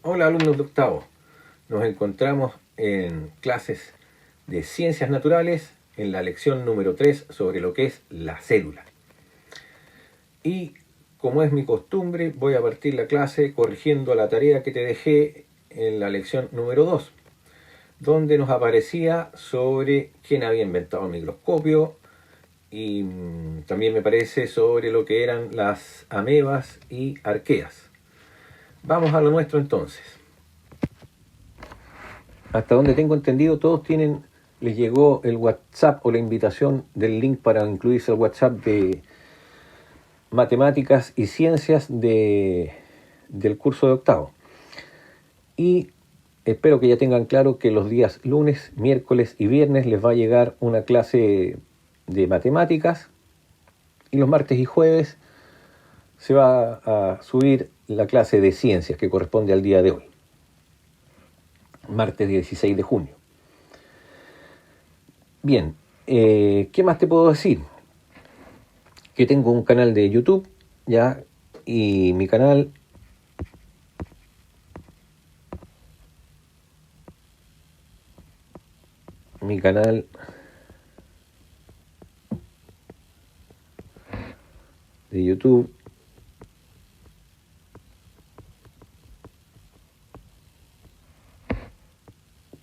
Hola alumnos de octavo, nos encontramos en clases de ciencias naturales en la lección número 3 sobre lo que es la célula. Y como es mi costumbre, voy a partir la clase corrigiendo la tarea que te dejé en la lección número 2, donde nos aparecía sobre quién había inventado el microscopio y también me parece sobre lo que eran las amebas y arqueas. Vamos a lo nuestro entonces. Hasta donde tengo entendido, todos les llegó el WhatsApp o la invitación del link para incluirse al WhatsApp de matemáticas y ciencias del curso de octavo. Y espero que ya tengan claro que los días lunes, miércoles y viernes les va a llegar una clase de matemáticas y los martes y jueves se va a subir la clase de ciencias que corresponde al día de hoy, martes 16 de junio. Bien, ¿qué más te puedo decir? Que tengo un canal de YouTube, ya, y mi canal de YouTube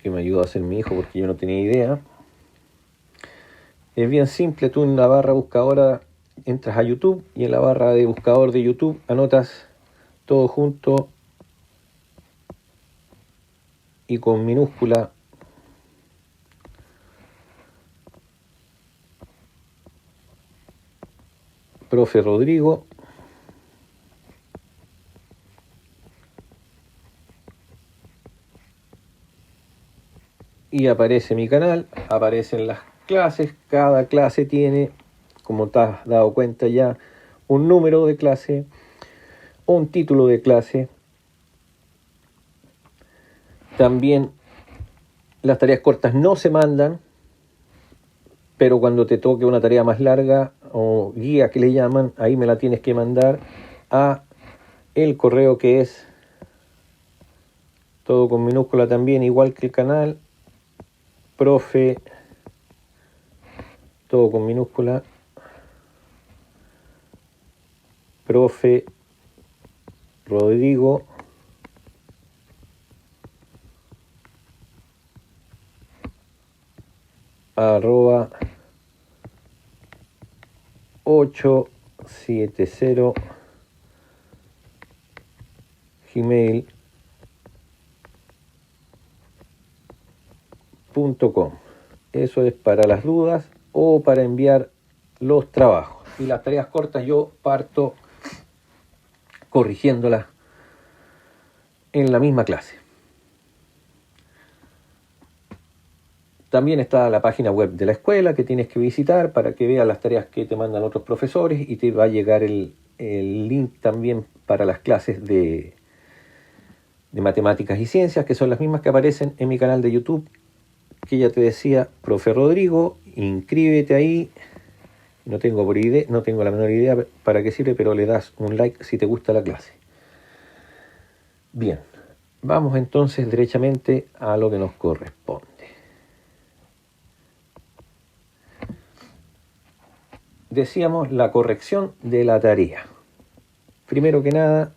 que me ayudó a hacer mi hijo porque yo no tenía idea. Es bien simple, tú en la barra buscadora entras a YouTube y en la barra de buscador de YouTube anotas todo junto y con minúscula Profe Rodrigo, y aparece mi canal, aparecen las clases. Cada clase tiene, como te has dado cuenta ya, un número de clase, un título de clase. También las tareas cortas no se mandan, pero cuando te toque una tarea más larga o guía que le llaman, ahí me la tienes que mandar a el correo que es todo con minúscula también, igual que el canal, profe, todo con minúscula, profe Rodrigo arroba 870 gmail.com. Eso es para las dudas o para enviar los trabajos. Y las tareas cortas yo parto corrigiéndolas en la misma clase. También está la página web de la escuela que tienes que visitar para que veas las tareas que te mandan otros profesores, y te va a llegar el link también para las clases de matemáticas y ciencias, que son las mismas que aparecen en mi canal de YouTube, que ya te decía, Profe Rodrigo. Inscríbete ahí. No tengo la menor idea para qué sirve, pero le das un like si te gusta la clase. Bien, vamos entonces derechamente a lo que nos corresponde. Decíamos la corrección de la tarea. Primero que nada,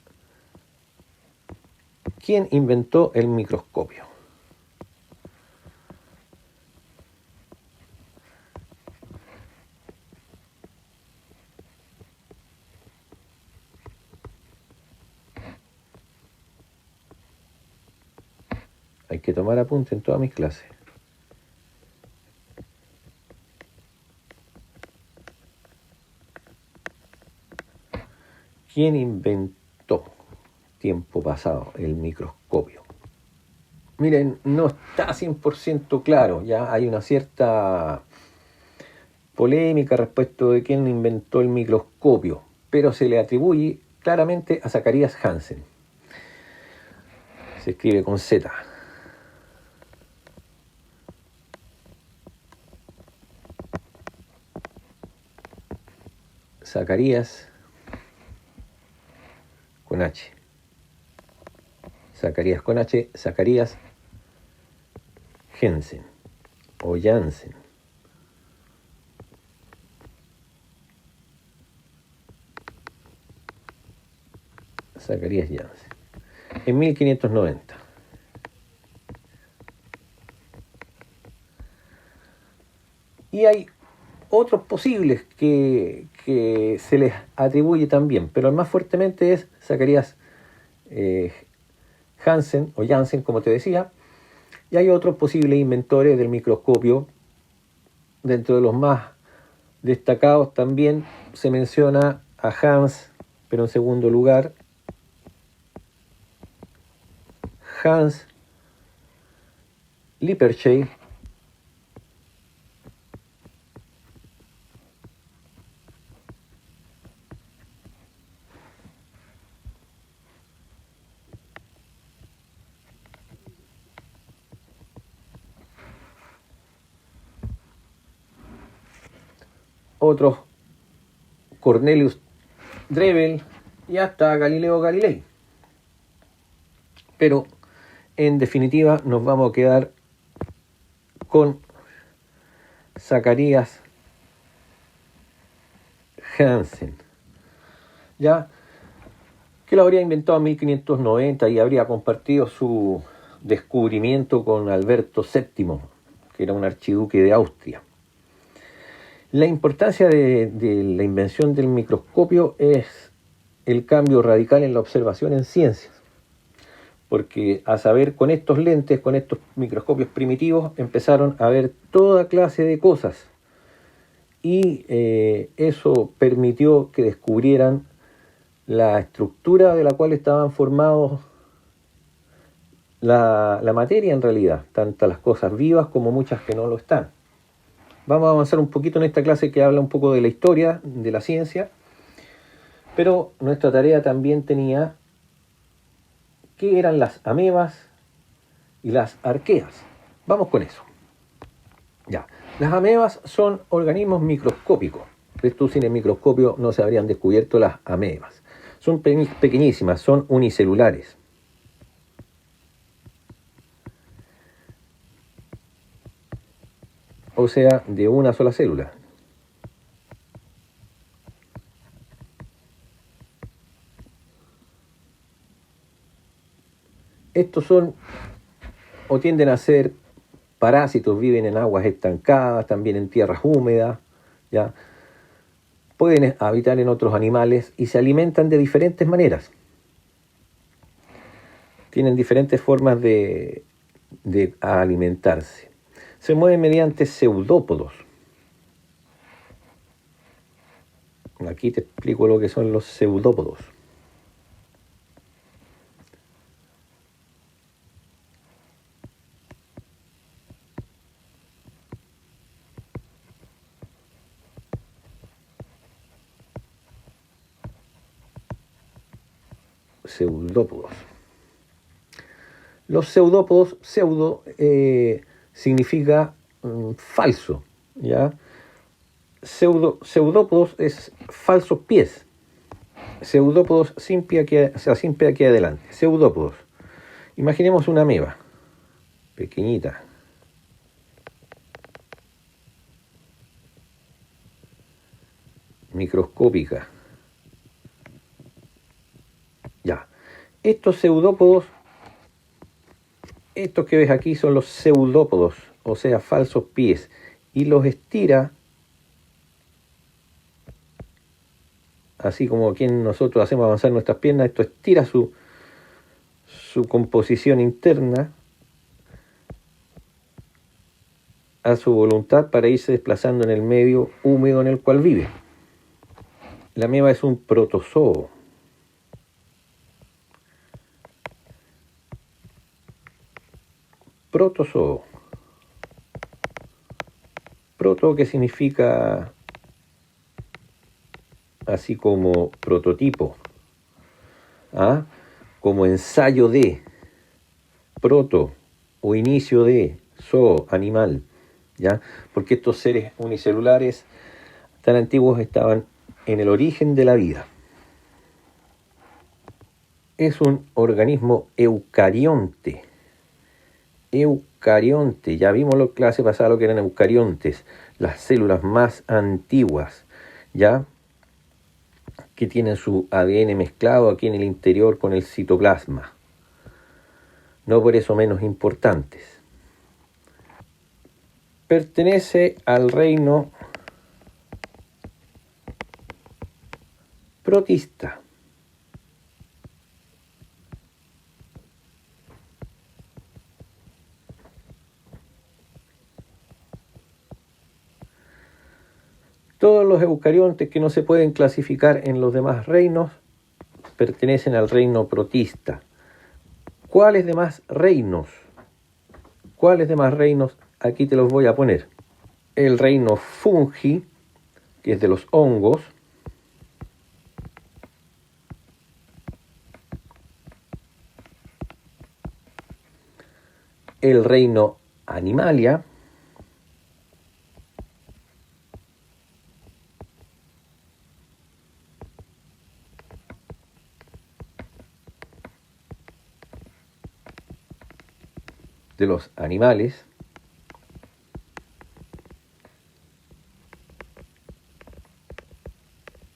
¿quién inventó el microscopio? Hay que tomar apunte en todas mis clases. ¿Quién inventó, tiempo pasado, el microscopio? Miren, no está 100% claro, ya hay una cierta polémica respecto de quién inventó el microscopio, pero se le atribuye claramente a Zacharias Hansen. Se escribe con Z. Zacarías con H. Zacarías con H, Zacarías Jensen o Janssen. Zacarías Janssen. En 1590. Y hay otros posibles que se les atribuye también, pero el más fuertemente es Zacarías Hansen o Janssen, como te decía, y hay otros posibles inventores del microscopio. Dentro de los más destacados también se menciona a Hans, pero en segundo lugar, Hans Lippershey, otros Cornelius Drebbel y hasta Galileo Galilei. Pero en definitiva nos vamos a quedar con Zacarías Hansen, ya que lo habría inventado en 1590 y habría compartido su descubrimiento con Alberto VII, que era un archiduque de Austria. La importancia de la invención del microscopio es el cambio radical en la observación en ciencias, porque a saber, con estos lentes, con estos microscopios primitivos, empezaron a ver toda clase de cosas, y eso permitió que descubrieran la estructura de la cual estaban formados la materia en realidad, tanto las cosas vivas como muchas que no lo están. Vamos a avanzar un poquito en esta clase que habla un poco de la historia de la ciencia, pero nuestra tarea también tenía qué eran las amebas y las arqueas. Vamos con eso. Ya. Las amebas son organismos microscópicos. Esto sin el microscopio no se habrían descubierto las amebas. Son pequeñísimas, son unicelulares. O sea, de una sola célula. Estos son o tienden a ser parásitos, viven en aguas estancadas, también en tierras húmedas, ¿ya? Pueden habitar en otros animales y se alimentan de diferentes maneras. Tienen diferentes formas de alimentarse. Se mueven mediante pseudópodos. Aquí te explico lo que son los pseudópodos. Pseudópodos. Los pseudópodos, pseudo significa falso, ¿ya? Pseudópodos es falsos pies. Pseudópodos sin pie aquí adelante. Pseudópodos. Imaginemos una ameba pequeñita. Microscópica. Ya. Estos pseudópodos, estos que ves aquí son los pseudópodos, o sea, falsos pies, y los estira, así como quien nosotros hacemos avanzar nuestras piernas, esto estira su composición interna a su voluntad para irse desplazando en el medio húmedo en el cual vive. La ameba es un protozoo. Protozoo. Proto, que significa así como prototipo, ¿ah? Como ensayo de, proto o inicio de, zoo, animal, ¿ya? Porque estos seres unicelulares tan antiguos estaban en el origen de la vida. es un organismo eucarionte. Eucarionte, ya vimos la clase pasada lo que eran eucariontes, las células más antiguas, ¿ya? Que tienen su ADN mezclado aquí en el interior con el citoplasma. No por eso menos importantes. Pertenece al reino protista. Todos los eucariontes que no se pueden clasificar en los demás reinos pertenecen al reino protista. ¿Cuáles demás reinos? ¿Cuáles demás reinos? Aquí te los voy a poner. El reino fungi, que es de los hongos. El reino animalia. De los animales.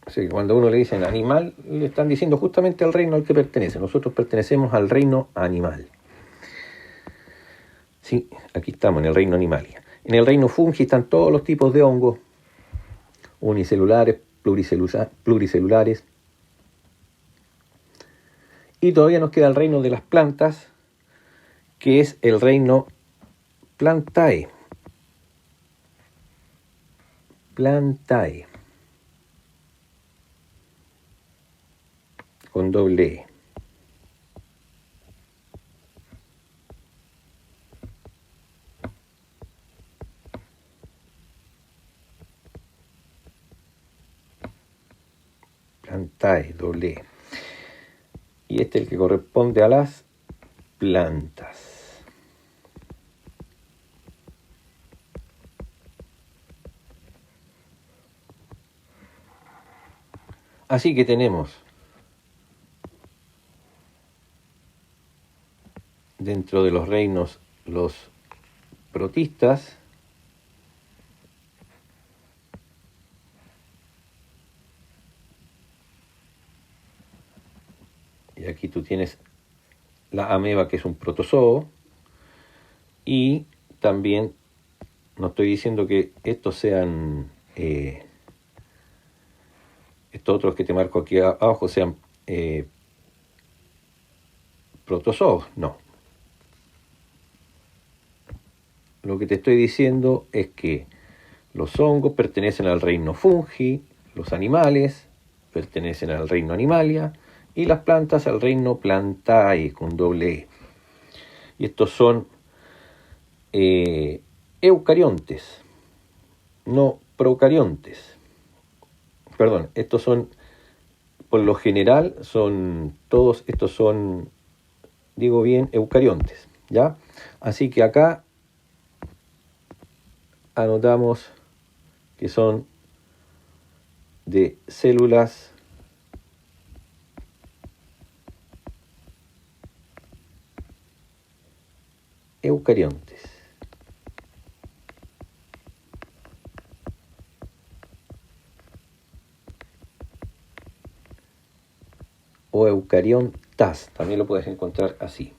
Así que cuando uno le dicen animal, le están diciendo justamente al reino al que pertenece. Nosotros pertenecemos al reino animal. Sí, aquí estamos en el reino animalia. En el reino fungi están todos los tipos de hongos, unicelulares, pluricelulares. Y todavía nos queda el reino de las plantas, que es el reino Plantae. Plantae. Con doble E. Plantae, doble E. Y este es el que corresponde a las plantas. Así que tenemos dentro de los reinos los protistas, y aquí tú tienes la ameba, que es un protozoo, y también no estoy diciendo que estos sean estos otros que te marco aquí abajo sean protozoos, no. Lo que te estoy diciendo es que los hongos pertenecen al reino fungi, los animales pertenecen al reino animalia y las plantas al reino plantae con doble E. Y estos son eucariontes, no procariontes. Perdón, estos son, por lo general, todos estos son, digo bien, eucariontes, ¿ya? Así que acá anotamos que son de células eucariontes. O eucariontas, también lo puedes encontrar así,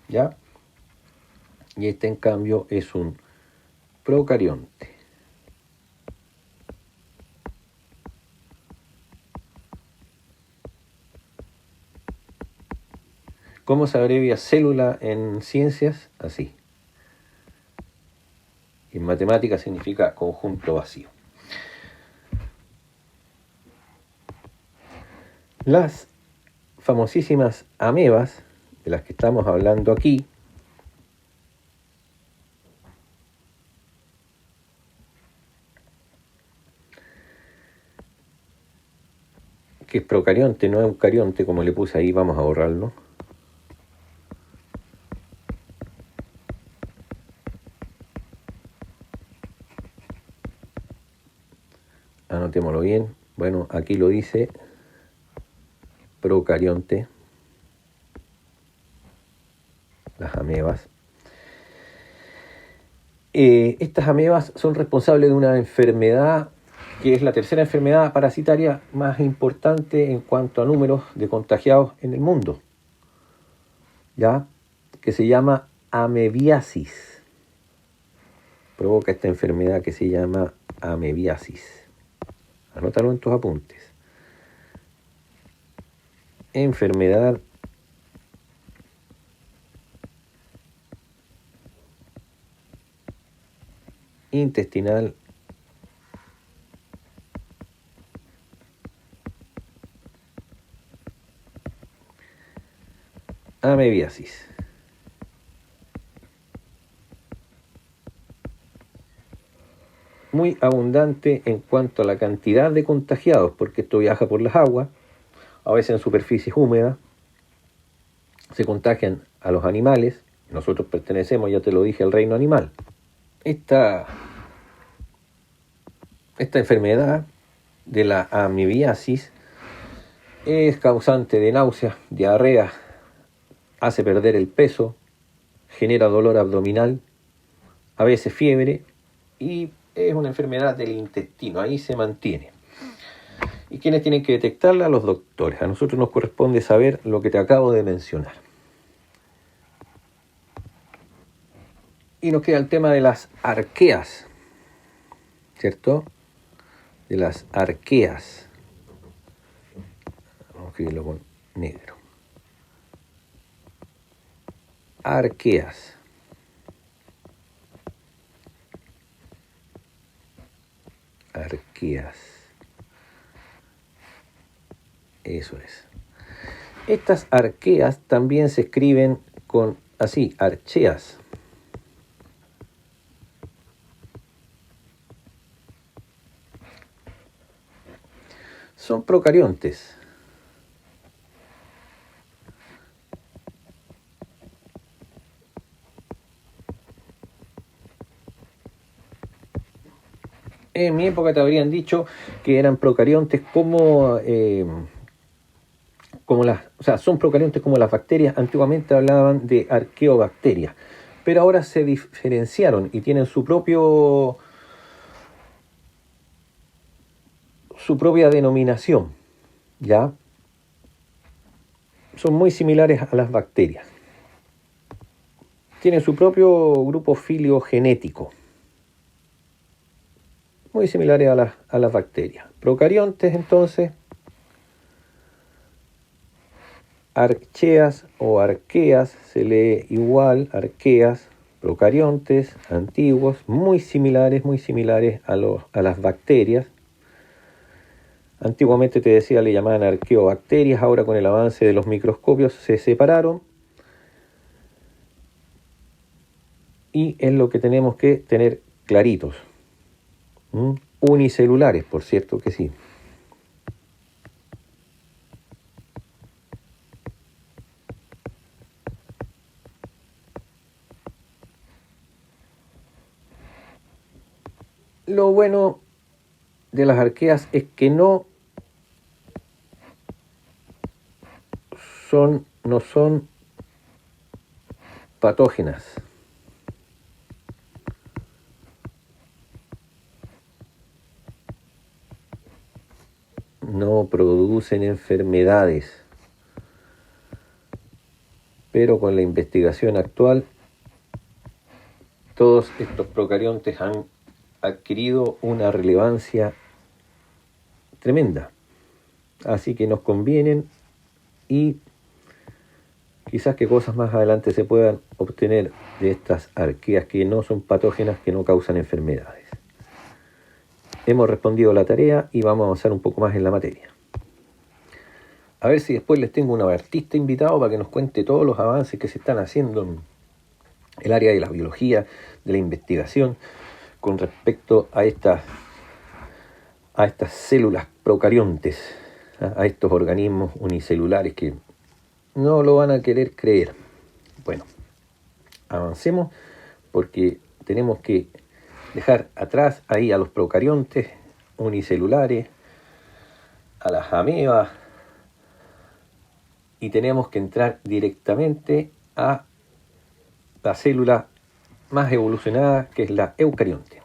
¿ya? Y este en cambio es un procarionte. ¿Cómo se abrevia célula en ciencias? Así. Y en matemáticas significa conjunto vacío. Las famosísimas amebas, de las que estamos hablando aquí, que es procarionte, no eucarionte, como le puse ahí, vamos a borrarlo. Anotémoslo bien. Bueno, aquí lo dice procarionte, las amebas. Estas amebas son responsables de una enfermedad que es la tercera enfermedad parasitaria más importante en cuanto a números de contagiados en el mundo, ¿ya? Que se llama amebiasis. Provoca esta enfermedad que se llama amebiasis. Anótalo en tus apuntes. Enfermedad intestinal amebiasis. Muy abundante en cuanto a la cantidad de contagiados, porque esto viaja por las aguas, a veces en superficies húmedas, se contagian a los animales. Nosotros pertenecemos, ya te lo dije, al reino animal. Esta enfermedad de la amebiasis es causante de náuseas, diarrea, hace perder el peso, genera dolor abdominal, a veces fiebre, y es una enfermedad del intestino, ahí se mantiene. ¿Y quiénes tienen que detectarla? Los doctores. A nosotros nos corresponde saber lo que te acabo de mencionar. Y nos queda el tema de las arqueas, ¿cierto? De las arqueas. Vamos a escribirlo con negro. Arqueas. Arqueas. Eso es. Estas arqueas también se escriben con así, archeas. Son procariontes. En mi época te habrían dicho que eran procariontes como son procariontes como las bacterias. Antiguamente hablaban de arqueobacterias, pero ahora se diferenciaron y tienen su propia denominación, ¿ya? Son muy similares a las bacterias. Tienen su propio grupo filogenético, muy similares a las bacterias. Procariontes, entonces, archeas o arqueas, se lee igual, arqueas, procariontes, antiguos, muy similares a las bacterias. Antiguamente te decía, le llamaban arqueobacterias, ahora con el avance de los microscopios se separaron. Y es lo que tenemos que tener claritos. Unicelulares, por cierto que sí. Lo bueno de las arqueas es que no son patógenas. No producen enfermedades. Pero con la investigación actual, todos estos procariontes han adquirido una relevancia tremenda. Así que nos convienen y quizás que cosas más adelante se puedan obtener de estas arqueas que no son patógenas, que no causan enfermedades. Hemos respondido la tarea y vamos a avanzar un poco más en la materia. A ver si después les tengo un artista invitado para que nos cuente todos los avances que se están haciendo en el área de la biología, de la investigación, con respecto a estas células procariontes, a estos organismos unicelulares que no lo van a querer creer. Bueno, avancemos porque tenemos que dejar atrás ahí a los procariontes unicelulares, a las amebas, y tenemos que entrar directamente a la célula más evolucionada, que es la eucarionte.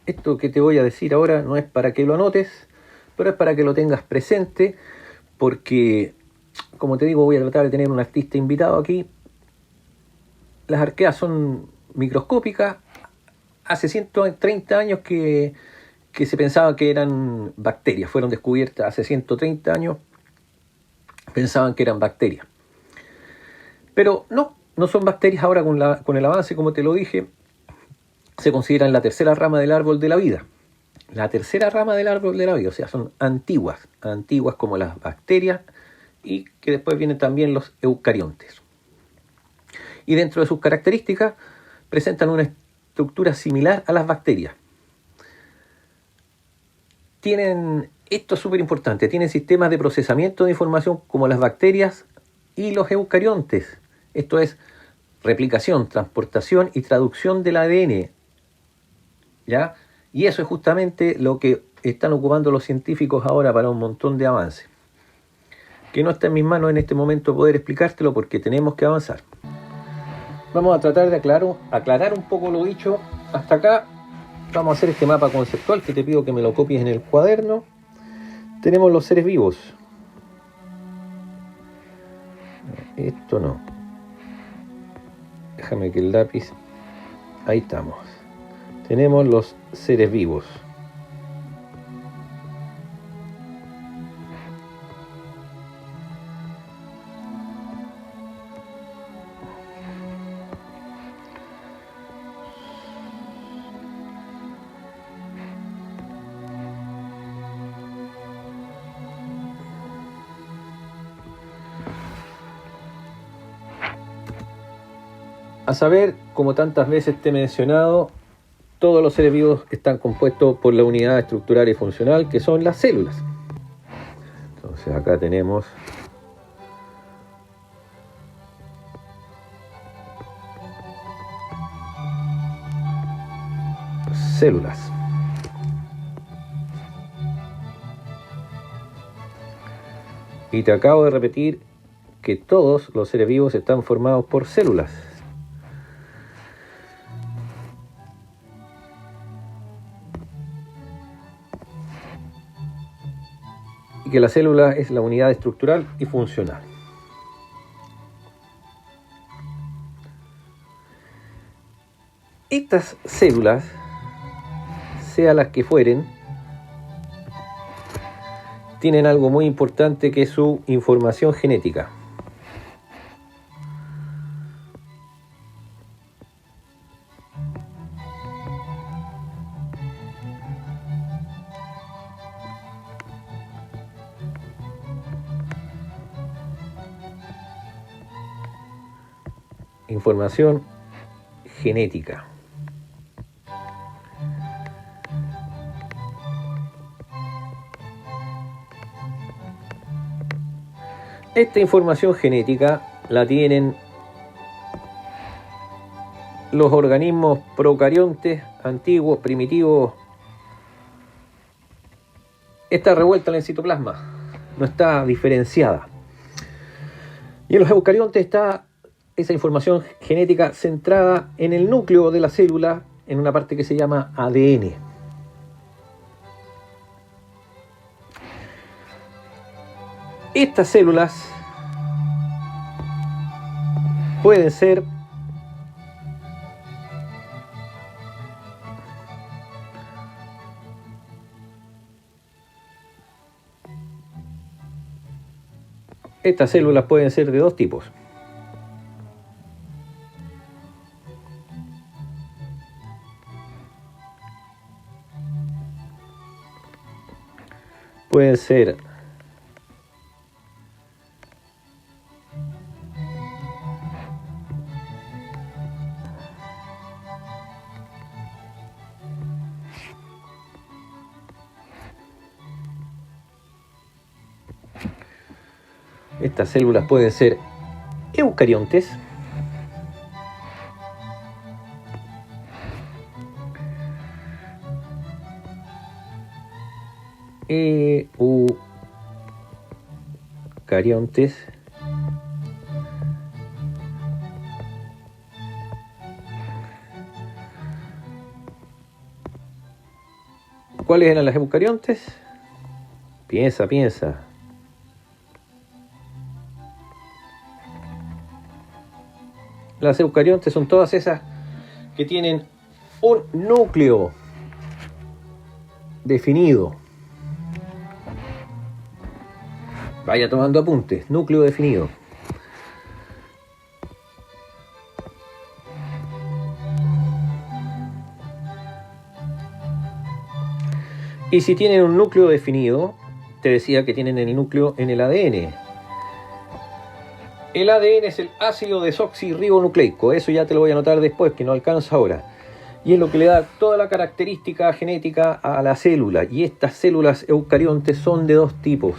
Esto que te voy a decir ahora no es para que lo anotes, pero es para que lo tengas presente, porque, como te digo, voy a tratar de tener un artista invitado aquí. Las arqueas son microscópicas. Hace 130 años que se pensaba que eran bacterias. Fueron descubiertas hace 130 años. Pensaban que eran bacterias. Pero no son bacterias. Ahora con el avance, como te lo dije, se consideran la tercera rama del árbol de la vida. La tercera rama del árbol de la vida, o sea, son antiguas como las bacterias, y que después vienen también los eucariontes. Y dentro de sus características presentan una estructura similar a las bacterias. Esto es súper importante, tienen sistemas de procesamiento de información como las bacterias y los eucariontes. Esto es replicación, transportación y traducción del ADN. ¿Ya? Y eso es justamente lo que están ocupando los científicos ahora para un montón de avances. Que no está en mis manos en este momento poder explicártelo, porque tenemos que avanzar. Vamos a tratar de aclarar un poco lo dicho hasta acá. Vamos a hacer este mapa conceptual que te pido que me lo copies en el cuaderno. Tenemos los seres vivos. Esto no. Déjame que el lápiz... Ahí estamos. Tenemos los seres vivos. A saber, como tantas veces te he mencionado, todos los seres vivos están compuestos por la unidad estructural y funcional, que son las células. Entonces acá tenemos células. Y te acabo de repetir que todos los seres vivos están formados por células. Y que la célula es la unidad estructural y funcional. Estas células, sea las que fueren, tienen algo muy importante, que es su información genética. Información genética. Esta información genética la tienen los organismos procariontes, antiguos, primitivos. Está revuelta en el citoplasma, no está diferenciada. Y en los eucariontes está esa información genética centrada en el núcleo de la célula, en una parte que se llama ADN. Estas células pueden ser de dos tipos. Pueden ser Estas células pueden ser eucariontes, eucariontes. ¿Cuáles eran las eucariontes? Piensa. Las eucariontes son todas esas que tienen un núcleo definido. Vaya tomando apuntes, núcleo definido. Y si tienen un núcleo definido, te decía que tienen el núcleo en el ADN. El ADN es el ácido desoxirribonucleico, eso ya te lo voy a anotar después, que no alcanza ahora. Y es lo que le da toda la característica genética a la célula. Y estas células eucariontes son de dos tipos.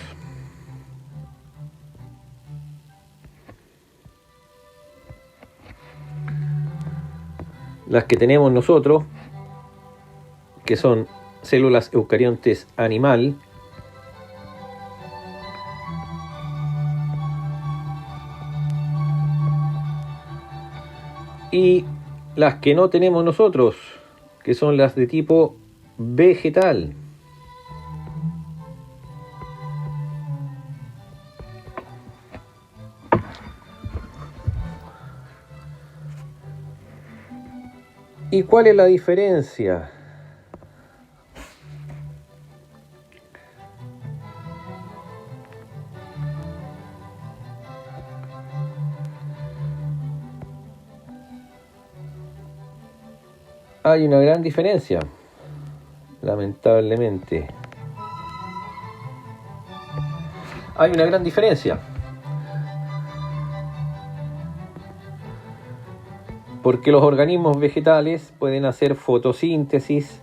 Las que tenemos nosotros, que son células eucariontes animal, y las que no tenemos nosotros, que son las de tipo vegetal. ¿Y cuál es la diferencia? Hay una gran diferencia, lamentablemente. Hay una gran diferencia. Porque los organismos vegetales pueden hacer fotosíntesis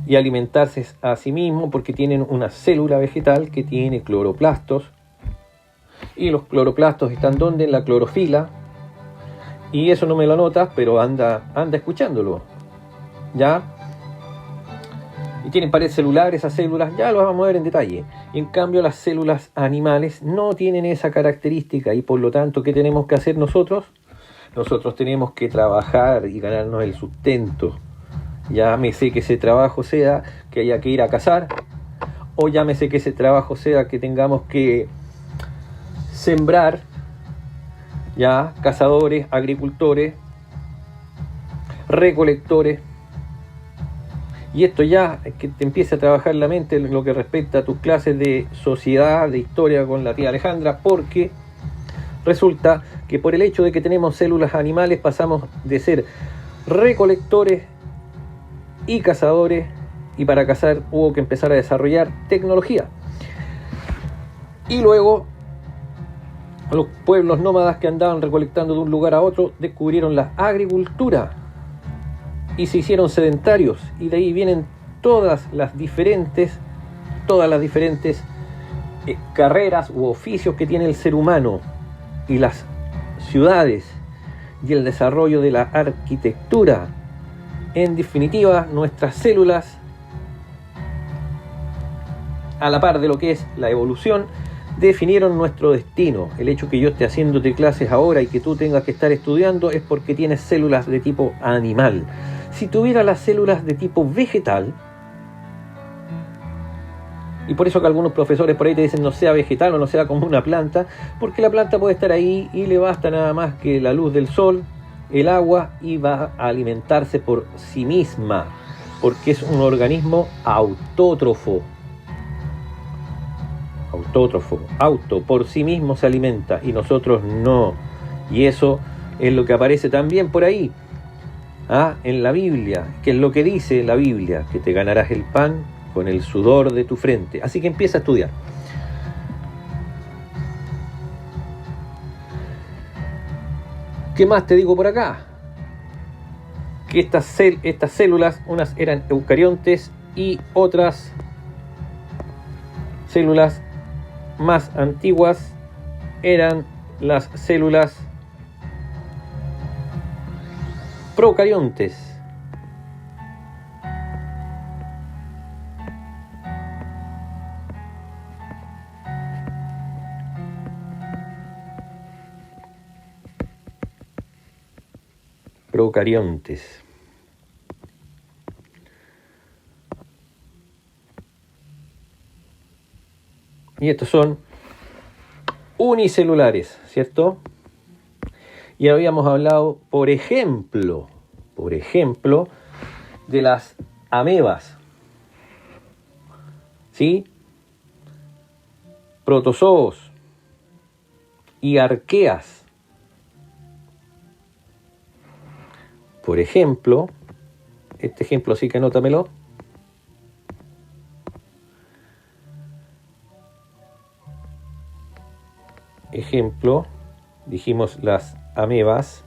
y alimentarse a sí mismos porque tienen una célula vegetal que tiene cloroplastos. Y los cloroplastos están ¿dónde? En la clorofila. Y eso no me lo notas, pero anda escuchándolo. ¿Ya? Y tienen pared celular, esas células, ya lo vamos a ver en detalle. En cambio, las células animales no tienen esa característica y por lo tanto, ¿qué tenemos que hacer nosotros? Nosotros tenemos que trabajar y ganarnos el sustento. Llámese que ese trabajo sea que haya que ir a cazar, o llámese que ese trabajo sea que tengamos que sembrar, ya, cazadores, agricultores, recolectores. Y esto ya es que te empiece a trabajar la mente en lo que respecta a tus clases de sociedad, de historia con la tía Alejandra, porque resulta que por el hecho de que tenemos células animales pasamos de ser recolectores y cazadores, y para cazar hubo que empezar a desarrollar tecnología. Y luego los pueblos nómadas que andaban recolectando de un lugar a otro descubrieron la agricultura y se hicieron sedentarios, y de ahí vienen todas las diferentes carreras u oficios que tiene el ser humano, y las ciudades y el desarrollo de la arquitectura. En definitiva, nuestras células, a la par de lo que es la evolución, definieron nuestro destino. El hecho que yo esté haciéndote clases ahora y que tú tengas que estar estudiando es porque tienes células de tipo animal. Si tuviera las células de tipo vegetal, y por eso que algunos profesores por ahí te dicen no sea vegetal o no sea como una planta, porque la planta puede estar ahí y le basta nada más que la luz del sol, el agua, y va a alimentarse por sí misma, porque es un organismo autótrofo, por sí mismo se alimenta, y nosotros no. Y eso es lo que aparece también por ahí, en la Biblia, que es lo que dice la Biblia, que te ganarás el pan con el sudor de tu frente. Así que empieza a estudiar. ¿Qué más te digo por acá? Que estas células, unas eran eucariontes y otras células más antiguas eran las células procariontes. procariontes. Y estos son unicelulares, ¿cierto? Y habíamos hablado, por ejemplo, de las amebas, ¿sí? Protozoos y arqueas. Por ejemplo, este ejemplo sí que anótamelo. Ejemplo, dijimos las amebas.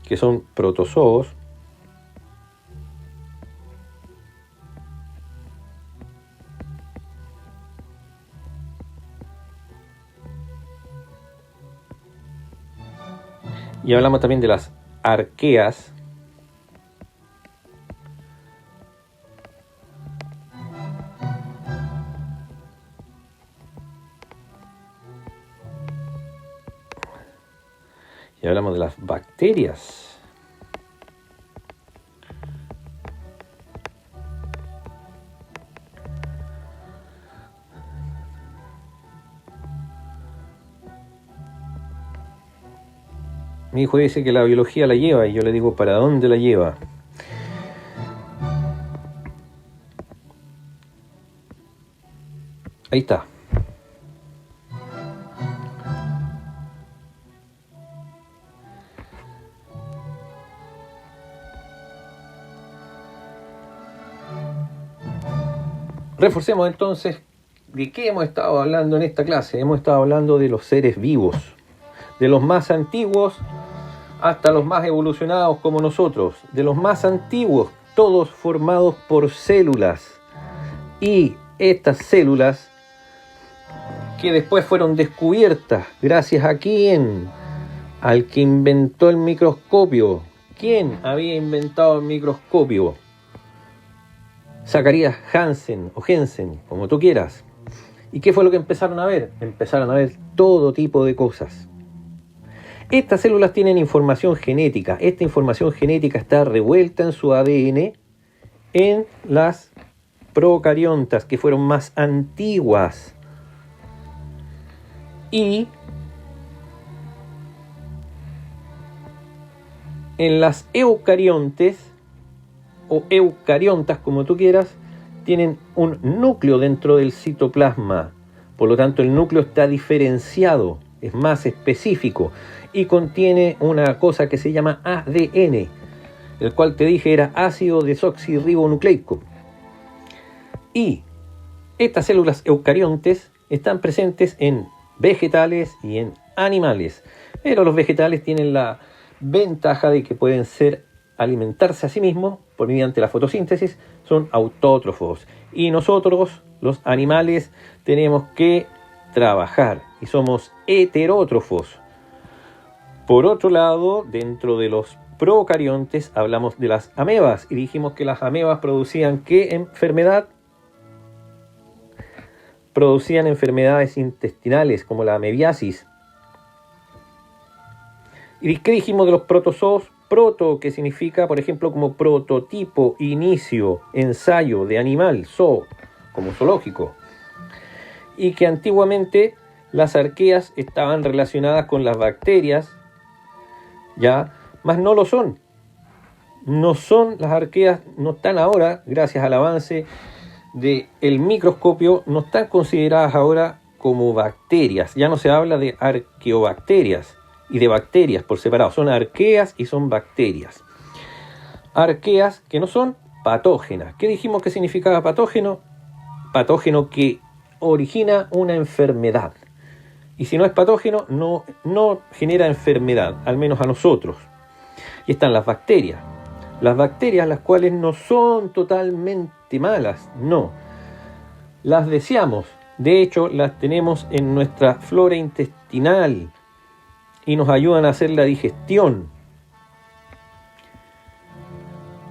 Que son protozoos. Y hablamos también de las arqueas. Y hablamos de las bacterias. Mi hijo dice que la biología la lleva y yo le digo, ¿para dónde la lleva? Ahí está. Reforcemos entonces de qué hemos estado hablando en esta clase. Hemos estado hablando de los seres vivos, de los más antiguos hasta los más evolucionados como nosotros, de los más antiguos, todos formados por células. Y estas células que después fueron descubiertas gracias a quién, al que inventó el microscopio. ¿Quién había inventado el microscopio? Zacarías Hansen o Jensen, como tú quieras. ¿Y qué fue lo que empezaron a ver? Empezaron a ver todo tipo de cosas. Estas células tienen información genética. Esta información genética está revuelta en su ADN en las procariontas, que fueron más antiguas. Y en las eucariontes, o eucariontas, como tú quieras, tienen un núcleo dentro del citoplasma. Por lo tanto, el núcleo está diferenciado, es más específico y contiene una cosa que se llama ADN, el cual te dije era ácido desoxirribonucleico. Y estas células eucariontes están presentes en vegetales y en animales, pero los vegetales tienen la ventaja de que pueden alimentarse a sí mismos por mediante la fotosíntesis, son autótrofos, y nosotros, los animales, tenemos que trabajar y somos heterótrofos. Por otro lado, dentro de los procariontes hablamos de las amebas y dijimos que las amebas producían ¿qué enfermedad? Producían enfermedades intestinales como la amebiasis. ¿Y qué dijimos de los protozoos? Proto, que significa, por ejemplo, como prototipo, inicio, ensayo de animal, zoo, como zoológico. Y que antiguamente las arqueas estaban relacionadas con las bacterias, ya, mas no lo son. No son las arqueas, no están ahora, gracias al avance del microscopio, no están consideradas ahora como bacterias. Ya no se habla de arqueobacterias y de bacterias por separado, son arqueas y son bacterias. Arqueas que no son patógenas. ¿Qué dijimos que significaba patógeno? Patógeno que origina una enfermedad. Y si no es patógeno, no genera enfermedad, al menos a nosotros. Y están las bacterias. Las bacterias, las cuales no son totalmente malas, no. Las deseamos. De hecho, las tenemos en nuestra flora intestinal y nos ayudan a hacer la digestión.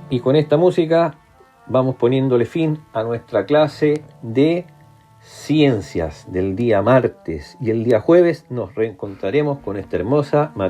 Y con esta música vamos poniéndole fin a nuestra clase de ciencias del día martes, y el día jueves nos reencontraremos con esta hermosa materia